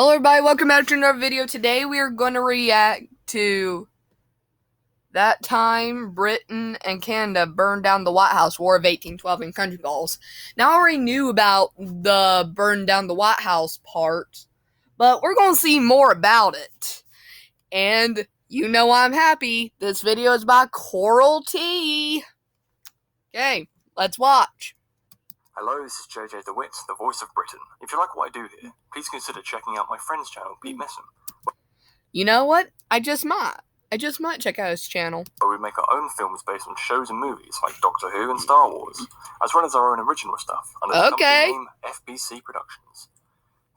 Hello everybody, welcome back to another video. Today we are going to react to that time Britain and Canada burned down the White House, War of 1812 and Country Balls. Now I already knew about the burn down the White House part, but we're going to see more about it. And you know I'm happy. This video is by Koral T. Okay, let's watch. Hello, this is JJ the Wit, the voice of Britain. If you like what I do here, please consider checking out my friend's channel, Pete Messon. You know what? I just might check out his channel. Where we make our own films based on shows and movies like Doctor Who and Star Wars, as well as our own original stuff under the company name FBC Productions.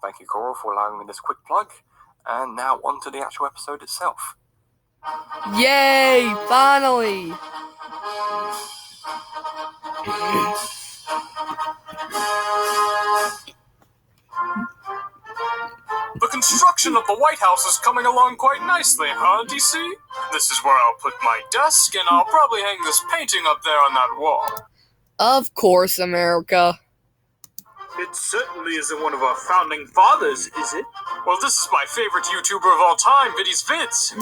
Thank you, Koral, for allowing me this quick plug, and now on to the actual episode itself. Yay! Finally! The construction of the White House is coming along quite nicely, huh, DC? This is where I'll put my desk, and I'll probably hang this painting up there on that wall. Of course, America. It certainly isn't one of our founding fathers, is it? Well, this is my favorite YouTuber of all time, Viddy's Vids.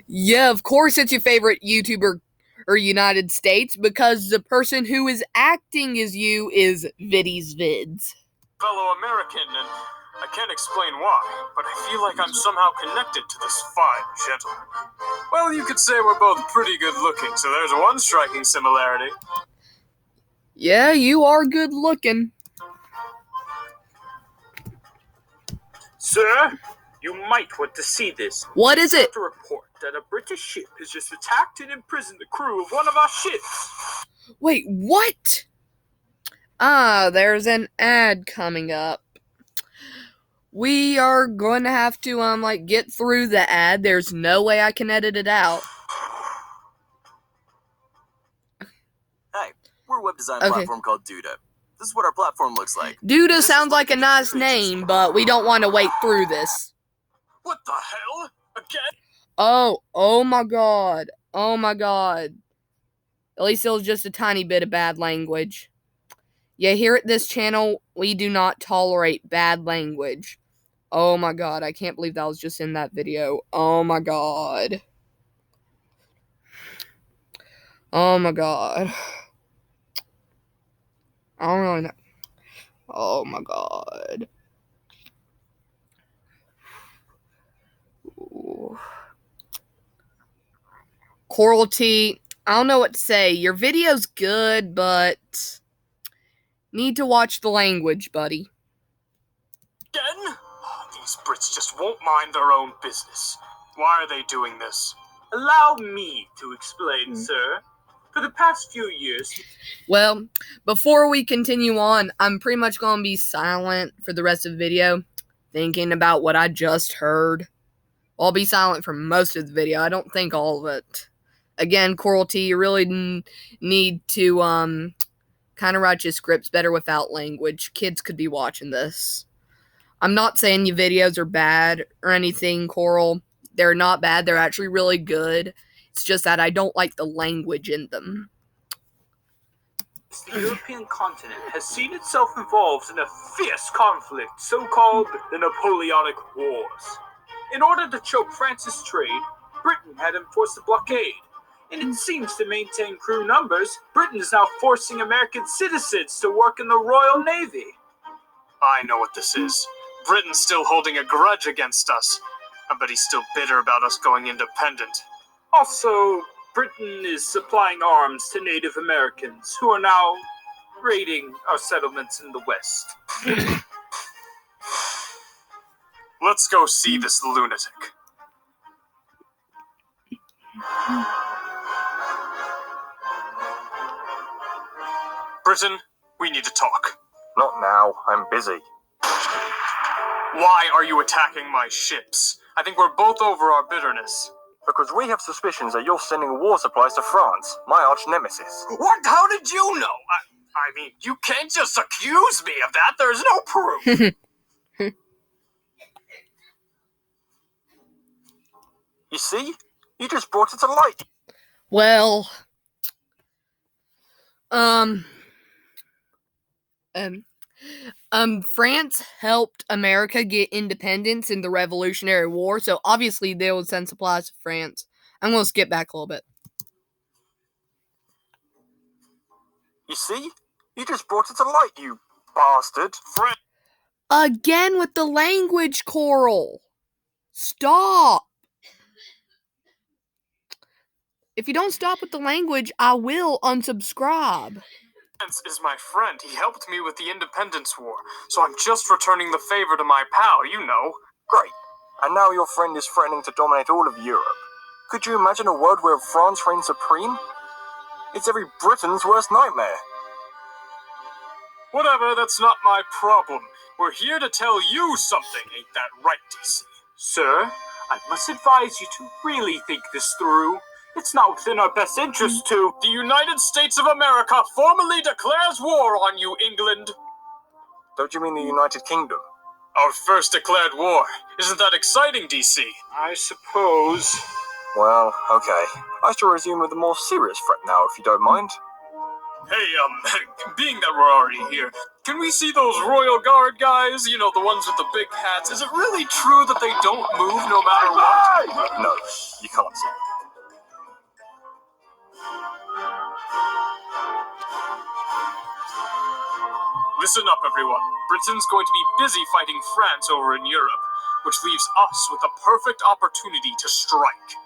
Yeah, of course it's your favorite YouTuber or United States, because the person who is acting as you is Viddy's Vids. Fellow American, and I can't explain why, but I feel like I'm somehow connected to this fine gentleman. Well, you could say we're both pretty good looking, so there's one striking similarity. Yeah, you are good looking. Sir, you might want to see this. What is it? To report that a British ship has just attacked and imprisoned the crew of one of our ships. Wait, what? Ah, there's an ad coming up. We are going to have to, get through the ad. There's no way I can edit it out. Hey, we're a web design platform called Duda. This is what our platform looks like. Duda sounds like a nice name, but we don't want to wait through this. What the hell? Again? Oh my god. Oh my god. At least it was just a tiny bit of bad language. Yeah, here at this channel, we do not tolerate bad language. Oh my god, I can't believe that was just in that video. Oh my god. Oh my god. I don't really know. Oh my god. Ooh. Koral T, I don't know what to say. Your video's good, but need to watch the language, buddy. Again? These Brits just won't mind their own business. Why are they doing this? Allow me to explain, sir. For the past few years... Well, before we continue on, I'm pretty much going to be silent for the rest of the video, thinking about what I just heard. I'll be silent for most of the video. I don't think all of it. Again, Koral T, you really need to kind of write your scripts better without language. Kids could be watching this. I'm not saying your videos are bad or anything, Koral. They're not bad. They're actually really good. It's just that I don't like the language in them. The European continent has seen itself involved in a fierce conflict, so-called the Napoleonic Wars. In order to choke France's trade, Britain had enforced a blockade. And it seems to maintain crew numbers, Britain is now forcing American citizens to work in the Royal Navy. I know what this is. Britain's still holding a grudge against us. I bet he's still bitter about us going independent. Also, Britain is supplying arms to Native Americans, who are now raiding our settlements in the West. Let's go see this lunatic. Britain, we need to talk. Not now, I'm busy. Why are you attacking my ships? I think we're both over our bitterness. Because we have suspicions that you're sending war supplies to France, my arch nemesis. What? How did you know? I mean, you can't just accuse me of that. There's no proof. You see? You just brought it to light. Well, France helped America get independence in the Revolutionary War, so obviously they would send supplies to France. I'm going to skip back a little bit. You see? You just brought it to light, you bastard. Again with the language, Koral. Stop. If you don't stop with the language, I will unsubscribe. France is my friend. He helped me with the Independence War, so I'm just returning the favor to my pal, you know. Great. And now your friend is threatening to dominate all of Europe. Could you imagine a world where France reigns supreme? It's every Briton's worst nightmare. Whatever, that's not my problem. We're here to tell you something, ain't that right, DC? Sir, I must advise you to really think this through. It's not within our best interest to... The United States of America formally declares war on you, England. Don't you mean the United Kingdom? Our first declared war. Isn't that exciting, DC? I suppose. Well, okay. I shall resume with a more serious threat now, if you don't mind. Hey, being that we're already here, can we see those Royal Guard guys? You know, the ones with the big hats. Is it really true that they don't move no matter what? No, you can't see. Listen up, everyone. Britain's going to be busy fighting France over in Europe, which leaves us with a perfect opportunity to strike.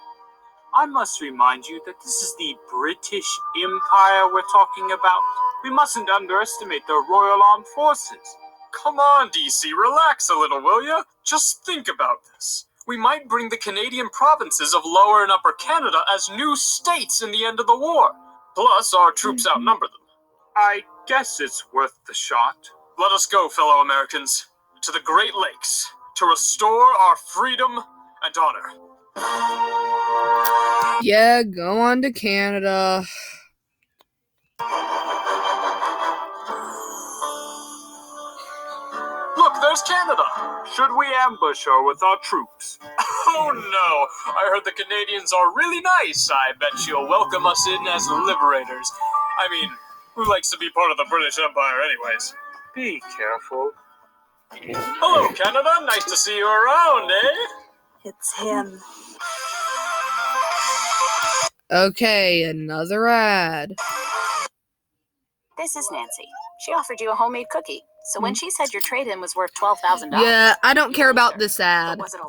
I must remind you that this is the British Empire we're talking about. We mustn't underestimate the Royal Armed Forces. Come on, DC, relax a little, will ya? Just think about this. We might bring the Canadian provinces of Lower and Upper Canada as new states in the end of the war. Plus, our troops outnumber them. I guess it's worth the shot. Let us go, fellow Americans, to the Great Lakes, to restore our freedom and honor. Yeah, go on to Canada. Look, there's Canada. Should we ambush her with our troops? Oh no, I heard the Canadians are really nice. I bet she'll welcome us in as liberators. I mean, who likes to be part of the British Empire anyways? Be careful. Hello, Canada. Nice to see you around, eh? It's him. Okay, another ad. This is Nancy. She offered you a homemade cookie. So when she said your trade-in was worth $12,000... Yeah, I don't care about this ad. Was it a...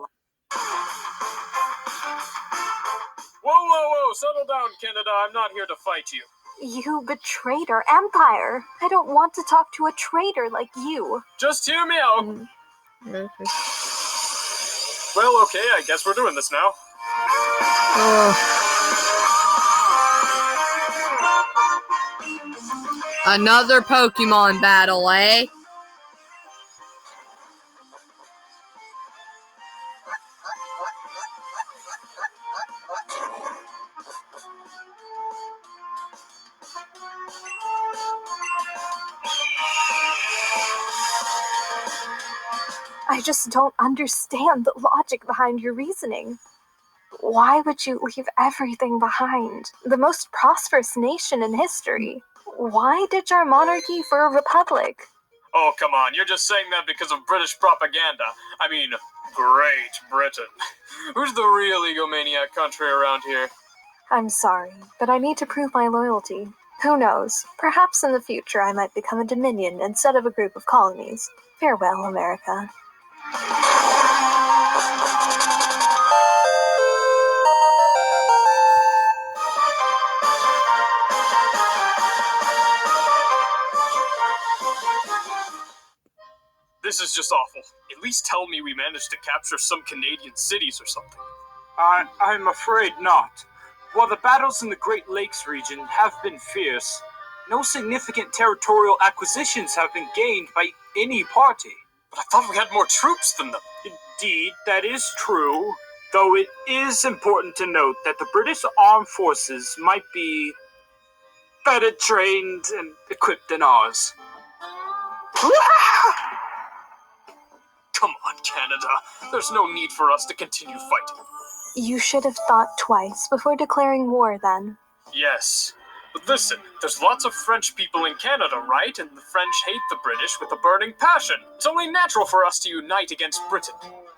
Whoa, settle down, Canada. I'm not here to fight you. You betrayed our empire. I don't want to talk to a traitor like you. Just hear me out. Well, okay, I guess we're doing this now. Another Pokemon battle, eh? I just don't understand the logic behind your reasoning. Why would you leave everything behind? The most prosperous nation in history. Why ditch our monarchy for a republic? Oh, come on. You're just saying that because of British propaganda. I mean, Great Britain. Who's the real egomaniac country around here? I'm sorry, but I need to prove my loyalty. Who knows? Perhaps in the future I might become a dominion instead of a group of colonies. Farewell, America. This is just awful. At least tell me we managed to capture some Canadian cities or something. I'm afraid not. While the battles in the Great Lakes region have been fierce, no significant territorial acquisitions have been gained by any party. But I thought we had more troops than them. Indeed, that is true, though it is important to note that the British armed forces might be better trained and equipped than ours. Come on, Canada. There's no need for us to continue fighting. You should have thought twice before declaring war then. Yes, But listen, there's lots of French people in Canada, right? And the French hate the British with a burning passion. It's only natural for us to unite against Britain.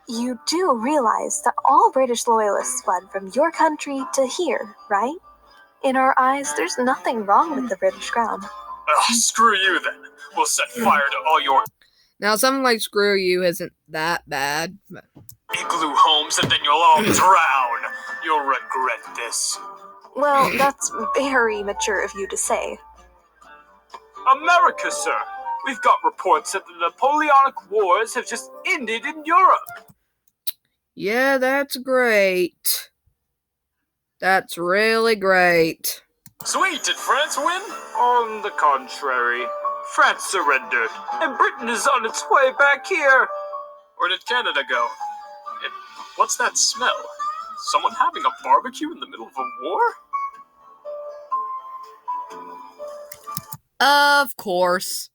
You do realize that all British loyalists fled from your country to here, right? In our eyes, there's nothing wrong with the British crown. Screw you then. We'll set fire to all your Now, something like screw you isn't that bad. igloo homes and then you'll all drown. You'll regret this. Well, that's very mature of you to say. America, sir. We've got reports that the Napoleonic Wars have just ended in Europe. Yeah, that's great. That's really great. Sweet, did France win? On the contrary, France surrendered, and Britain is on its way back here. Where did Canada go? What's that smell? Someone having a barbecue in the middle of a war? Of course.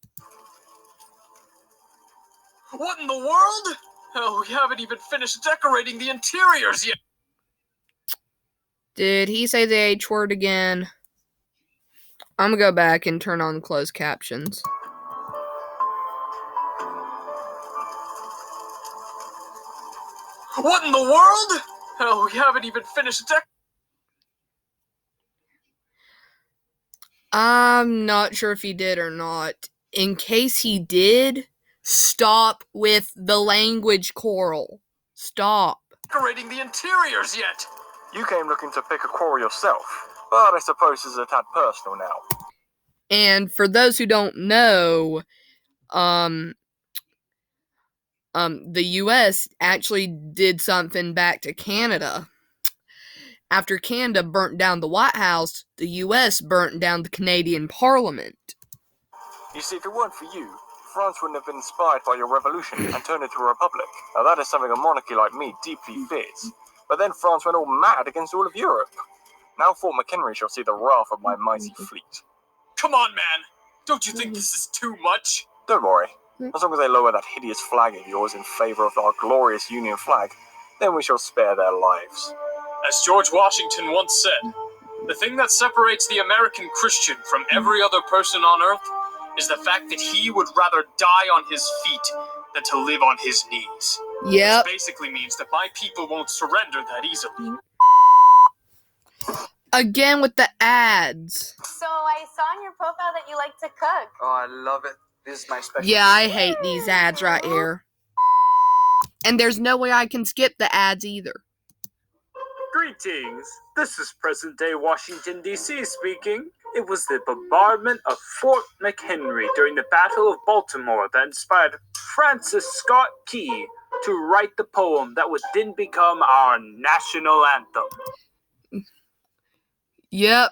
What in the world? Oh, we haven't even finished decorating the interiors yet. Did he say the H word again? I'm gonna go back and turn on closed captions. What in the world? Oh, we haven't even finished I'm not sure if he did or not. In case he did, stop with the language, Koral. Stop. Decorating the interiors yet. You came looking to pick a quarrel yourself, but I suppose this is a tad personal now. And for those who don't know, the US actually did something back to Canada. After Canada burnt down the White House, the US burnt down the Canadian Parliament. You see, if it weren't for you, France wouldn't have been inspired by your revolution and turned into a republic. Now that is something a monarchy like me deeply fears. But then France went all mad against all of Europe. Now Fort McHenry shall see the wrath of my mighty fleet. Come on, man. Don't you think this is too much? Don't worry. As long as they lower that hideous flag of yours in favor of our glorious Union flag, then we shall spare their lives. As George Washington once said, the thing that separates the American Christian from every other person on earth is the fact that he would rather die on his feet than to live on his knees. Yep. Which basically means that my people won't surrender that easily. Again with the ads. So I saw on your profile that you like to cook. Oh, I love it. This is my special. Yeah, I hate these ads right here. And there's no way I can skip the ads either. Greetings. This is present-day Washington, D.C. speaking. It was the bombardment of Fort McHenry during the Battle of Baltimore that inspired Francis Scott Key to write the poem that would then become our national anthem. Yep.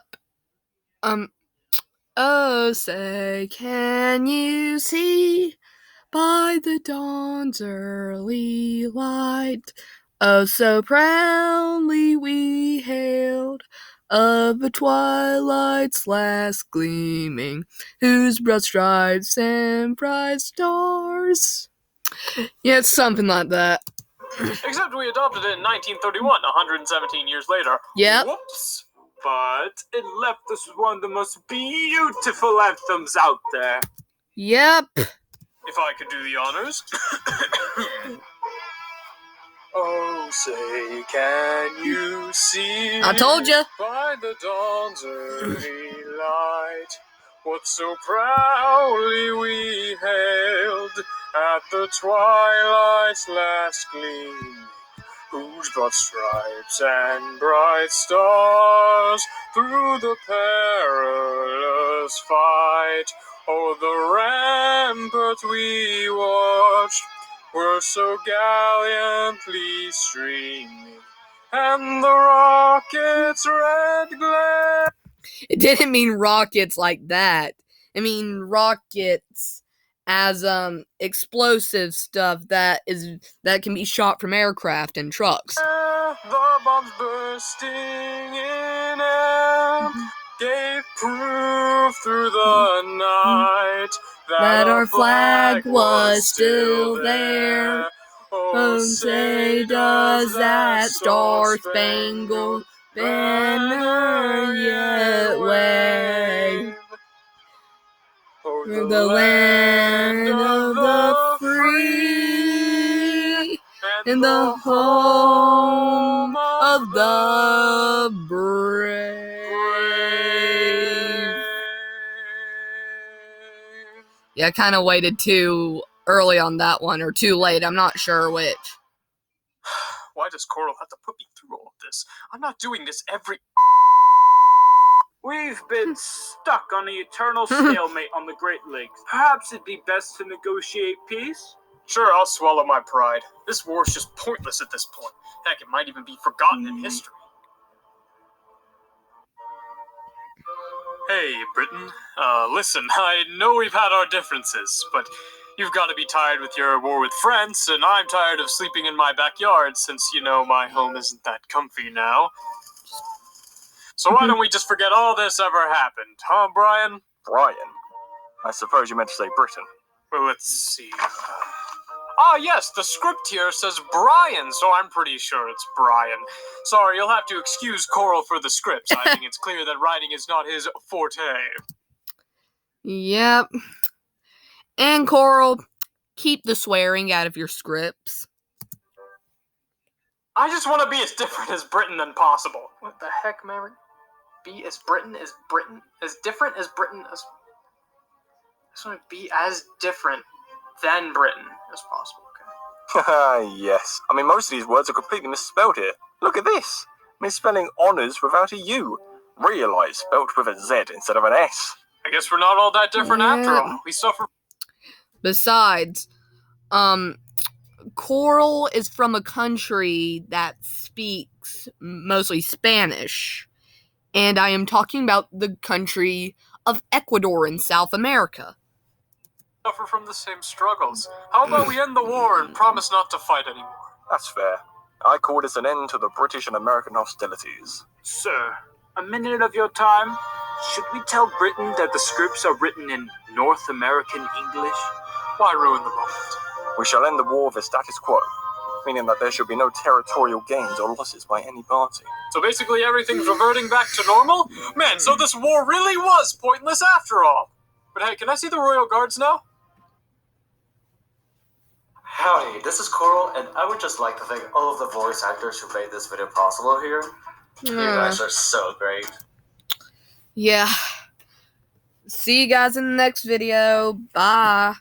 Oh, say, can you see by the dawn's early light? Oh, so proudly we hailed of the twilight's last gleaming, whose broad stripes and bright stars. Yeah, it's something like that. Except we adopted it in 1931, 117 years later. Yep. Whoops. But it left us with one of the most beautiful anthems out there. Yep. If I could do the honors. Oh, say, can you see? I told you. By the dawn's early light, what so proudly we hailed at the twilight's last gleam, whose broad stripes and bright stars through the perilous fight, oh, the rampart we watched were so gallantly streaming, and the rockets' red glare. It didn't mean rockets like that. I mean rockets as explosive stuff that can be shot from aircraft and trucks. The bombs bursting in air gave proof through the night that our flag was still there. Oh, say does that star-spangled banner yet wave. For the land of the free and the home of the brave. Yeah, I kind of waited too early on that one, or too late. I'm not sure which. Why does Koral have to put me through all of this? I'm not doing this every... We've been stuck on the eternal stalemate on the Great Lakes. Perhaps it'd be best to negotiate peace? Sure, I'll swallow my pride. This war is just pointless at this point. Heck, it might even be forgotten in history. Hey, Britain. Listen, I know we've had our differences, but you've got to be tired with your war with France, and I'm tired of sleeping in my backyard since, you know, my home isn't that comfy now. So why don't we just forget all this ever happened, huh, Brian? Brian? I suppose you meant to say Britain. Well, let's see. Yes, the script here says Brian, so I'm pretty sure it's Brian. Sorry, you'll have to excuse Koral for the scripts. I think it's clear that writing is not his forte. Yep. And Koral, keep the swearing out of your scripts. I just want to be as different as Britain as possible. What the heck, Mary? Be as Britain as Britain? As different as Britain as... I just want to be as different than Britain as possible, okay? Yes. I mean, most of these words are completely misspelled here. Look at this. Misspelling honours without a U. Realise spelt with a Z instead of an S. I guess we're not all that different after all. We suffer... Besides, Koral is from a country that speaks mostly Spanish. And I am talking about the country of Ecuador in South America. Suffer from the same struggles. How about we end the war and promise not to fight anymore? That's fair. I call this an end to the British and American hostilities. Sir, a minute of your time? Should we tell Britain that the scripts are written in North American English? Why ruin the moment? We shall end the war with the status quo, meaning that there should be no territorial gains or losses by any party. So basically everything's reverting back to normal? Man, so this war really was pointless after all. But hey, can I see the Royal Guards now? Howdy, this is Koral, and I would just like to thank all of the voice actors who made this video possible here. You guys are so great. Yeah. See you guys in the next video. Bye.